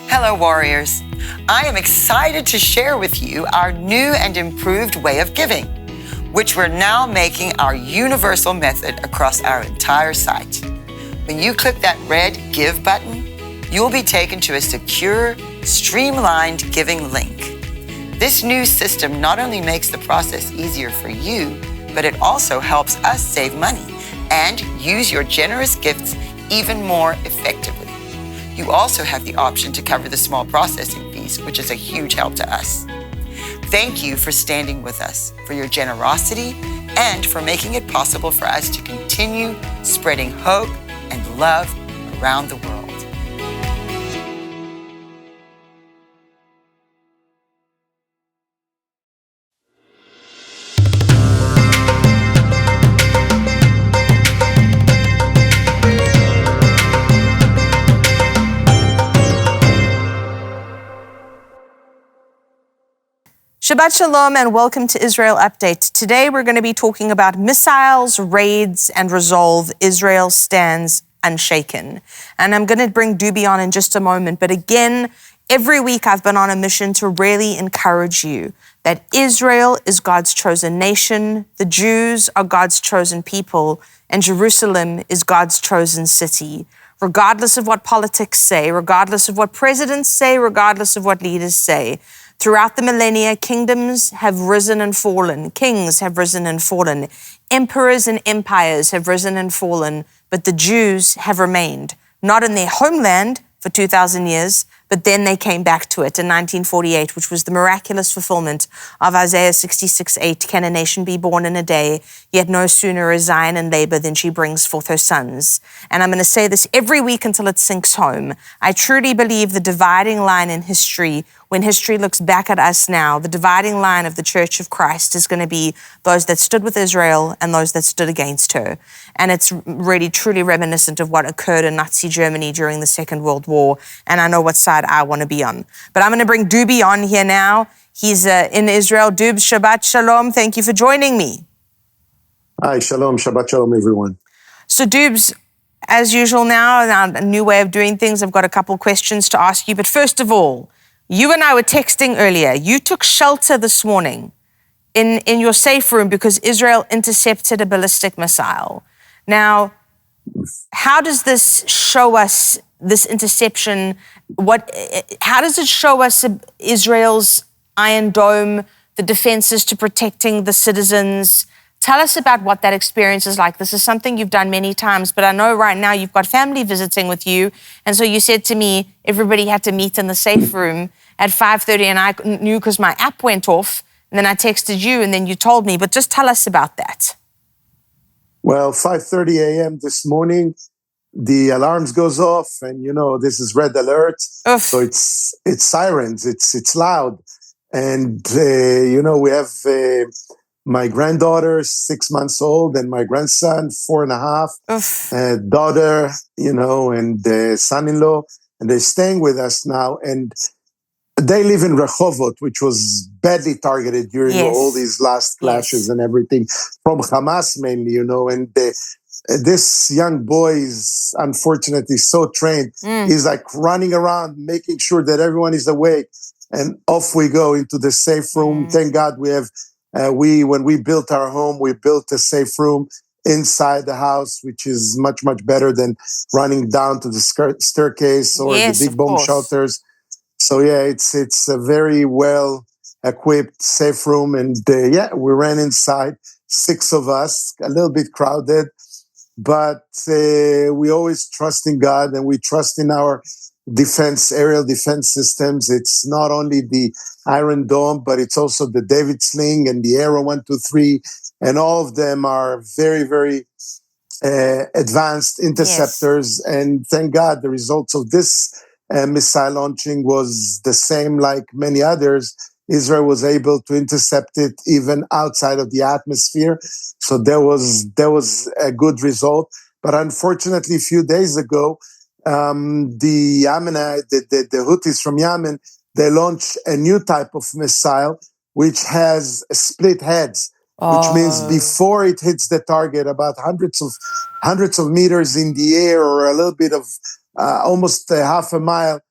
Hello, warriors. I am excited to share with you our new and improved way of giving, which we're now making our universal method across our entire site. When you click that red Give button, you'll be taken to a secure, streamlined giving link. This new system not only makes the process easier for you, but it also helps us save money and use your generous gifts even more effectively. You also have the option to cover the small processing fees, which is a huge help to us. Thank you for standing with us, for your generosity, and for making it possible for us to continue spreading hope and love around the world. Shabbat Shalom and welcome to Israel Update. Today we're going to be talking about missiles, raids, and resolve. Israel stands unshaken. And I'm going to bring Dubi on in just a moment. But again, every week I've been on a mission to really encourage you that Israel is God's chosen nation, the Jews are God's chosen people, and Jerusalem is God's chosen city. Regardless of what politics say, regardless of what presidents say, regardless of what leaders say, throughout the millennia, kingdoms have risen and fallen. Kings have risen and fallen. Emperors and empires have risen and fallen, but the Jews have remained, not in their homeland for 2,000 years, but then they came back to it in 1948, which was the miraculous fulfillment of Isaiah 66:8. Can a nation be born in a day? Yet no sooner is Zion in labor than she brings forth her sons. And I'm going to say this every week until it sinks home. I truly believe the dividing line in history, when history looks back at us now, the dividing line of the Church of Christ is going to be those that stood with Israel and those that stood against her. And it's really truly reminiscent of what occurred in Nazi Germany during the Second World War. And I know what side I want to be on. But I'm going to bring Dubi on here now. He's in Israel. Dubs, Shabbat Shalom. Thank you for joining me. Hi, Shalom. Shabbat Shalom, everyone. So Dubs, as usual now, a new way of doing things, I've got a couple questions to ask you. But first of all, you and I were texting earlier. You took shelter this morning in your safe room because Israel intercepted a ballistic missile. Now, how does this show us, this interception, how does it show us Israel's Iron Dome, the defenses to protecting the citizens? Tell us about what that experience is like. This is something you've done many times, but I know right now you've got family visiting with you. And so you said to me, everybody had to meet in the safe room at 5:30, and I knew because my app went off, and then I texted you, and then you told me. But just tell us about that. Well, 5:30 a.m. this morning, the alarms goes off, and this is red alert. Oof. So it's sirens, it's loud, and we have my granddaughter, 6 months old, and my grandson, 4.5, daughter, and son-in-law, and they're staying with us now. And they live in Rehovot, which was badly targeted during all these last clashes and everything, from Hamas mainly, and this young boy is unfortunately so trained. He's like running around, making sure that everyone is awake, and off we go into the safe room. Thank God we have, when we built our home, we built a safe room inside the house, which is much, much better than running down to the staircase or the big bomb shelters. So it's a very well equipped safe room, and we ran inside, 6 of us, a little bit crowded, but we always trust in God, and we trust in our aerial defense systems. It's not only the Iron Dome, but it's also the David Sling and the Arrow 123, and all of them are very, very advanced interceptors. And thank God the results of this missile launching was the same like many others. Israel was able to intercept it even outside of the atmosphere. So there was a good result. But unfortunately, a few days ago, the Houthis from Yemen, they launched a new type of missile, which has split heads, which means before it hits the target, about hundreds of meters in the air, or a little bit of almost a half a mile,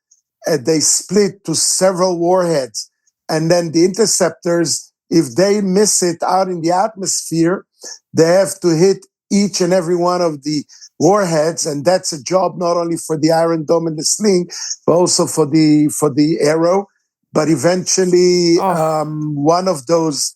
they split to several warheads. And then the interceptors, if they miss it out in the atmosphere, they have to hit each and every one of the warheads, and that's a job not only for the Iron Dome and the sling, but also for the arrow. But eventually, one of those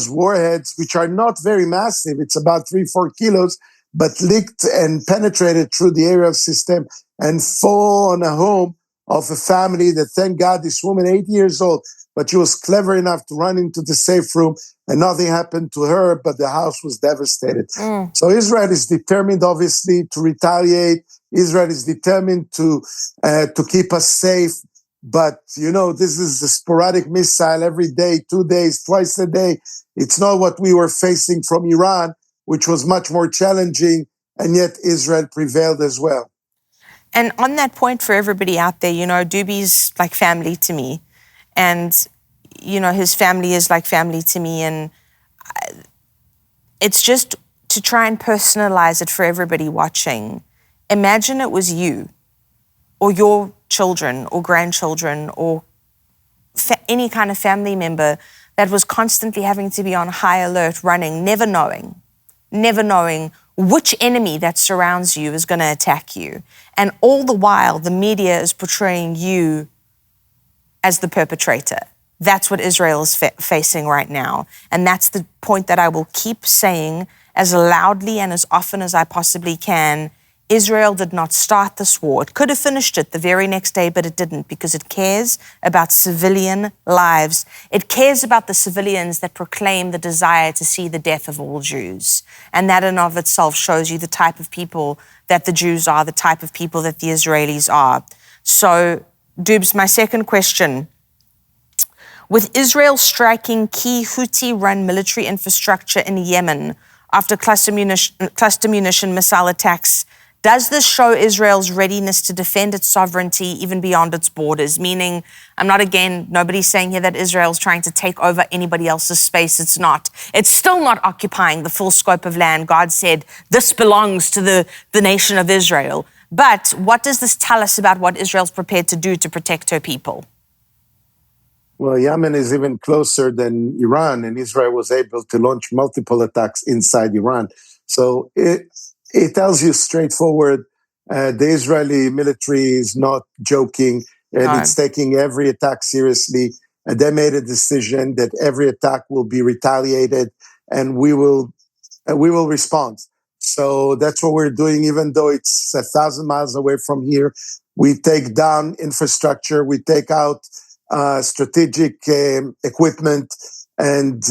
warheads, which are not very massive, it's about 3-4 kilos, but leaked and penetrated through the aerial system and fall on a home of a family that, thank God, this woman, 8 years old, but she was clever enough to run into the safe room and nothing happened to her, but the house was devastated. So Israel is determined, obviously, to retaliate. Israel is determined to keep us safe. But, this is a sporadic missile every day, 2 days, twice a day. It's not what we were facing from Iran, which was much more challenging, and yet Israel prevailed as well. And on that point, for everybody out there, Doobie's like family to me. And, his family is like family to me. And it's just to try and personalize it for everybody watching. Imagine it was you or your children or grandchildren or any kind of family member that was constantly having to be on high alert, running, never knowing which enemy that surrounds you is going to attack you. And all the while, the media is portraying you as the perpetrator. That's what Israel is facing right now. And that's the point that I will keep saying as loudly and as often as I possibly can. Israel did not start this war. It could have finished it the very next day, but it didn't, because it cares about civilian lives. It cares about the civilians that proclaim the desire to see the death of all Jews. And that in of itself shows you the type of people that the Jews are, the type of people that the Israelis are. So, Dubs, my second question. With Israel striking key Houthi-run military infrastructure in Yemen after cluster munition missile attacks, does this show Israel's readiness to defend its sovereignty even beyond its borders? Meaning, nobody's saying here that Israel's trying to take over anybody else's space. It's not. It's still not occupying the full scope of land. God said, this belongs to the nation of Israel. But what does this tell us about what Israel's prepared to do to protect her people? Well, Yemen is even closer than Iran, and Israel was able to launch multiple attacks inside Iran. So it tells you straightforward, the Israeli military is not joking, and it's taking every attack seriously. And they made a decision that every attack will be retaliated, and we will respond. So that's what we're doing, even though it's 1,000 miles away from here. We take down infrastructure, we take out strategic equipment, and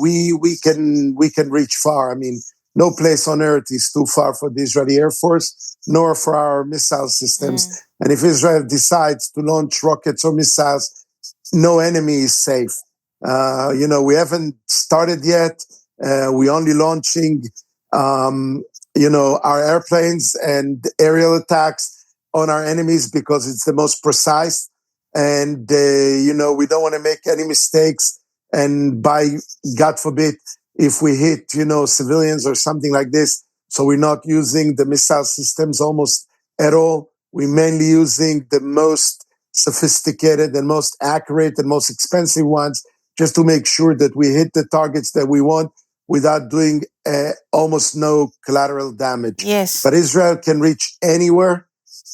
we can reach far. I mean, no place on earth is too far for the Israeli Air Force, nor for our missile systems. And if Israel decides to launch rockets or missiles, no enemy is safe. We haven't started yet. We're only launching, our airplanes and aerial attacks on our enemies because it's the most precise. And, we don't want to make any mistakes. And by God forbid, if we hit, civilians or something like this, so we're not using the missile systems almost at all. We're mainly using the most sophisticated and most accurate and most expensive ones, just to make sure that we hit the targets that we want without doing almost no collateral damage. Yes. But Israel can reach anywhere.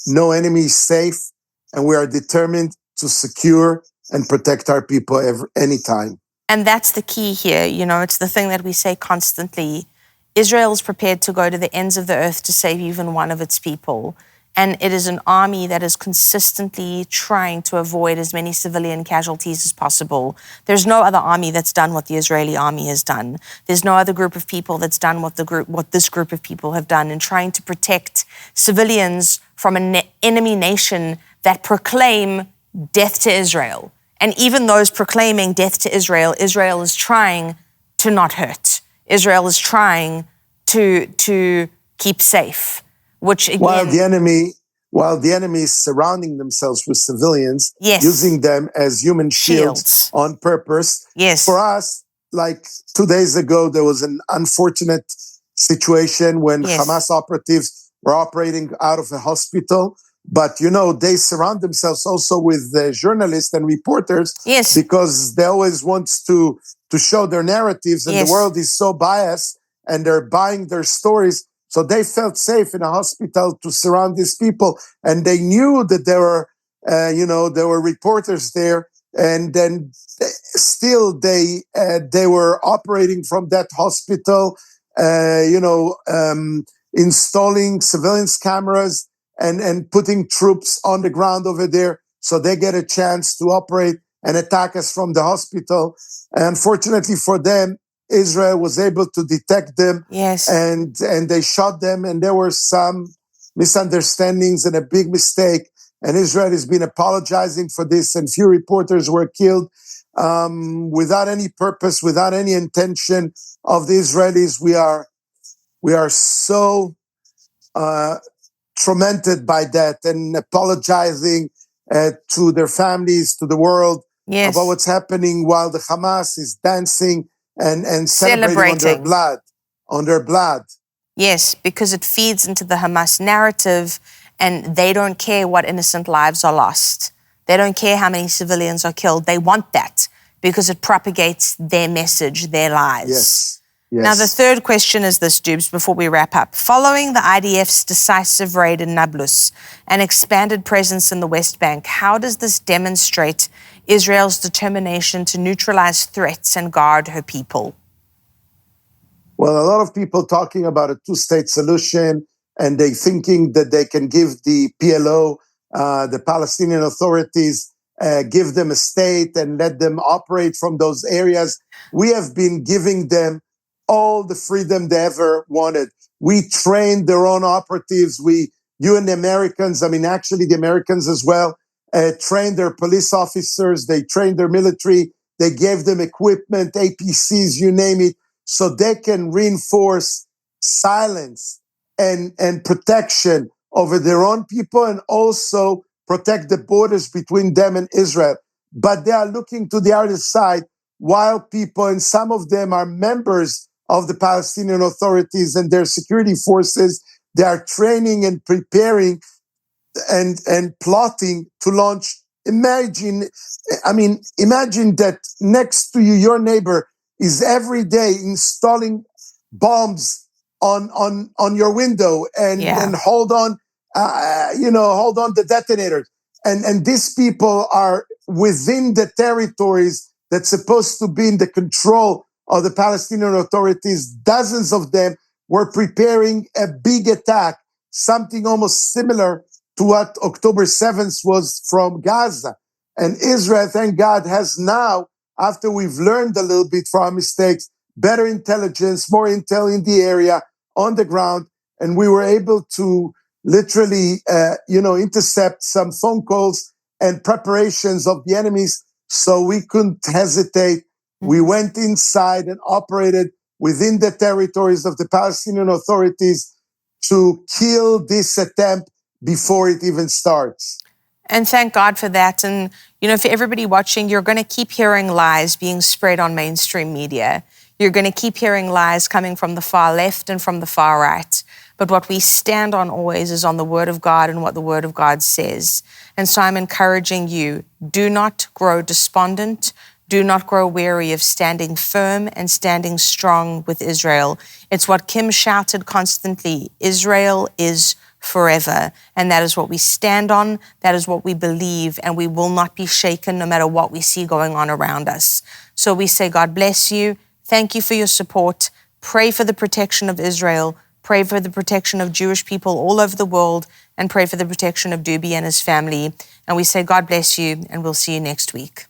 No enemy is safe. And we are determined to secure and protect our people anytime. And that's the key here. It's the thing that we say constantly. Israel is prepared to go to the ends of the earth to save even one of its people. And it is an army that is consistently trying to avoid as many civilian casualties as possible. There's no other army that's done what the Israeli army has done. There's no other group of people that's done what this group of people have done in trying to protect civilians from an enemy nation that proclaim death to Israel. And even those proclaiming death to Israel, Israel is trying to not hurt. Israel is trying to keep safe. Which again, while the enemy is surrounding themselves with civilians, yes, using them as human shields on purpose. Yes. For us, like 2 days ago, there was an unfortunate situation when Hamas operatives were operating out of a hospital. But, they surround themselves also with journalists and reporters Yes. because they always want to show their narratives, and Yes. the world is so biased and they're buying their stories. So they felt safe in a hospital to surround these people. And they knew that there were reporters there. And then still they were operating from that hospital, installing surveillance cameras and putting troops on the ground over there so they get a chance to operate and attack us from the hospital. And unfortunately for them, Israel was able to detect them. Yes. And they shot them, and there were some misunderstandings and a big mistake. And Israel has been apologizing for this, and few reporters were killed without any purpose, without any intention of the Israelis. We are so tormented by that, and apologizing to their families, to the world, Yes. about what's happening while the Hamas is dancing and celebrating on their blood. Yes, because it feeds into the Hamas narrative, and they don't care what innocent lives are lost. They don't care how many civilians are killed. They want that because it propagates their message, their lies. Yes. Now, the third question is this, Dubes, before we wrap up. Following the IDF's decisive raid in Nablus and expanded presence in the West Bank, how does this demonstrate Israel's determination to neutralize threats and guard her people? Well, a lot of people talking about a two-state solution, and they thinking that they can give the PLO, the Palestinian authorities, give them a state and let them operate from those areas. We have been giving them all the freedom they ever wanted. We trained their own operatives. You and the Americans, actually the Americans as well, trained their police officers. They trained their military. They gave them equipment, APCs, you name it, so they can reinforce silence and protection over their own people, and also protect the borders between them and Israel. But they are looking to the other side, while people, and some of them are members of the Palestinian authorities and their security forces, they are training and preparing and plotting to launch. Imagine that next to you, your neighbor is every day installing bombs on your window and hold on the detonators. And these people are within the territories that's supposed to be in the control of the Palestinian authorities. Dozens of them were preparing a big attack, something almost similar to what October 7th was from Gaza. And Israel, thank God, has now, after we've learned a little bit from our mistakes, better intelligence, more intel in the area, on the ground, and we were able to literally, intercept some phone calls and preparations of the enemies, so we couldn't hesitate. We went inside and operated within the territories of the Palestinian authorities to kill this attempt before it even starts. And thank God for that. And, for everybody watching, you're going to keep hearing lies being spread on mainstream media. You're going to keep hearing lies coming from the far left and from the far right. But what we stand on always is on the Word of God and what the Word of God says. And so I'm encouraging you, do not grow despondent. Do not grow weary of standing firm and standing strong with Israel. It's what Kim shouted constantly, Israel is forever. And that is what we stand on. That is what we believe. And we will not be shaken no matter what we see going on around us. So we say, God bless you. Thank you for your support. Pray for the protection of Israel. Pray for the protection of Jewish people all over the world. And pray for the protection of Dubi and his family. And we say, God bless you. And we'll see you next week.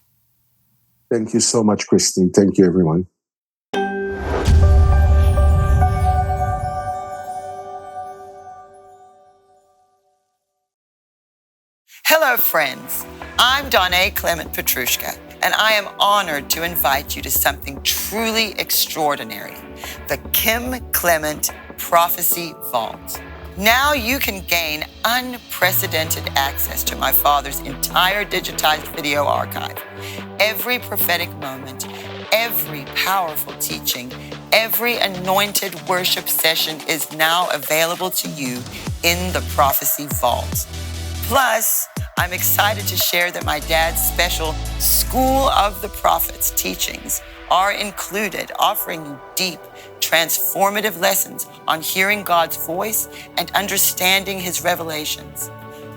Thank you so much, Christine. Thank you, everyone. Hello, friends. I'm Donna Clement Petrushka, and I am honored to invite you to something truly extraordinary, the Kim Clement Prophecy Vault. Now you can gain unprecedented access to my father's entire digitized video archive. Every prophetic moment, every powerful teaching, every anointed worship session is now available to you in the Prophecy Vault. Plus, I'm excited to share that my dad's special School of the Prophets teachings are included, offering you deep, transformative lessons on hearing God's voice and understanding his revelations.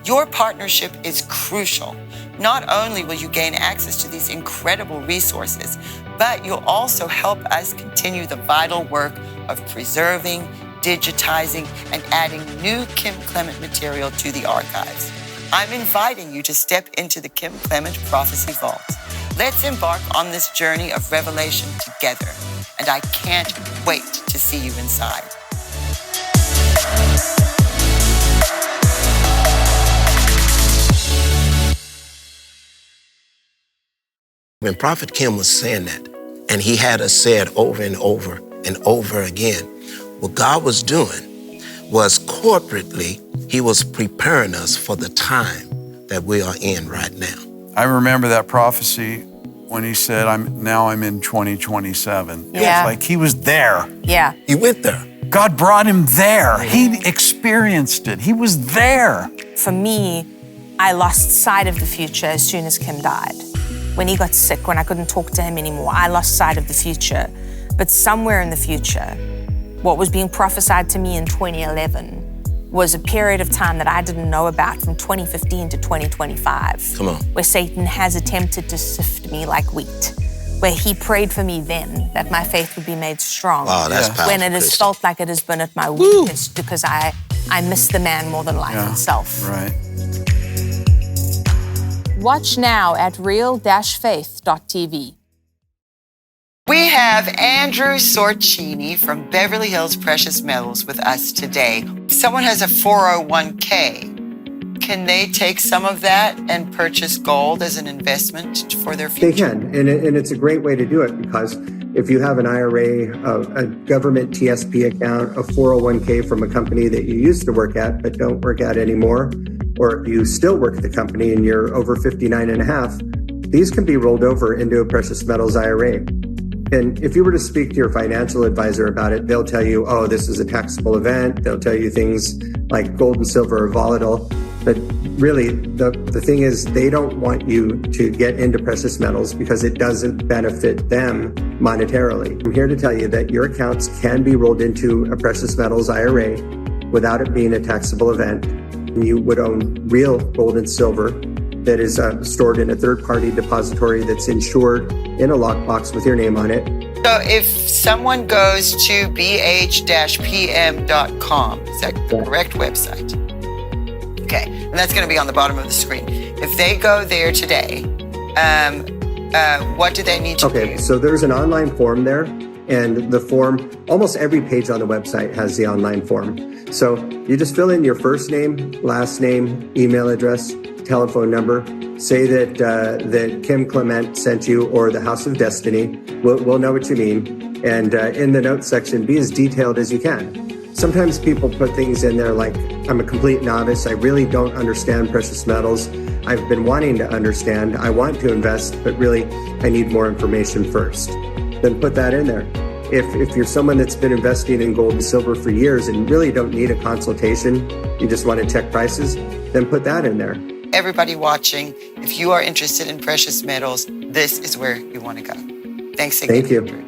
Your partnership is crucial. Not only will you gain access to these incredible resources, but you'll also help us continue the vital work of preserving, digitizing, and adding new Kim Clement material to the archives. I'm inviting you to step into the Kim Clement Prophecy Vault. Let's embark on this journey of revelation together, and I can't wait to see you inside. When Prophet Kim was saying that, and he had us say it over and over and over again, what God was doing was corporately, he was preparing us for the time that we are in right now. I remember that prophecy when he said, I'm in 2027. Yeah. It was like he was there. Yeah. He went there. God brought him there. He experienced it. He was there. For me, I lost sight of the future as soon as Kim died. When he got sick, when I couldn't talk to him anymore, I lost sight of the future. But somewhere in the future, what was being prophesied to me in 2011 was a period of time that I didn't know about from 2015 to 2025. Come on. Where Satan has attempted to sift me like wheat. Where he prayed for me then that my faith would be made strong. Wow, that's powerful. When it has felt like it has been at my weakest because I miss the man more than life itself. Right. Watch now at real-faith.tv. We have Andrew Sorcini from Beverly Hills Precious Metals with us today. If someone has a 401k, can they take some of that and purchase gold as an investment for their future? They can, and it's a great way to do it because if you have an IRA, a government TSP account, a 401k from a company that you used to work at but don't work at anymore, or if you still work at the company and you're over 59 and a half, these can be rolled over into a precious metals IRA. And if you were to speak to your financial advisor about it, they'll tell you, oh, this is a taxable event. They'll tell you things like gold and silver are volatile. But really, the thing is, they don't want you to get into precious metals because it doesn't benefit them monetarily. I'm here to tell you that your accounts can be rolled into a precious metals IRA without it being a taxable event. You would own real gold and silver that is stored in a third-party depository that's insured in a lockbox with your name on it. So if someone goes to bh-pm.com, is that the correct website? Okay, and that's going to be on the bottom of the screen. If they go there today, what do they need to do? Okay, so there's an online form there, and the form, almost every page on the website has the online form. So you just fill in your first name, last name, email address, telephone number, say that Kim Clement sent you or the House of Destiny. We'll know what you mean. And in the notes section, be as detailed as you can. Sometimes people put things in there like, I'm a complete novice. I really don't understand precious metals. I've been wanting to understand. I want to invest, but really I need more information first. Then put that in there. If you're someone that's been investing in gold and silver for years and really don't need a consultation, you just want to check prices, then put that in there. Everybody watching, if you are interested in precious metals, this is where you want to go. Thanks again. Thank you. Andrew.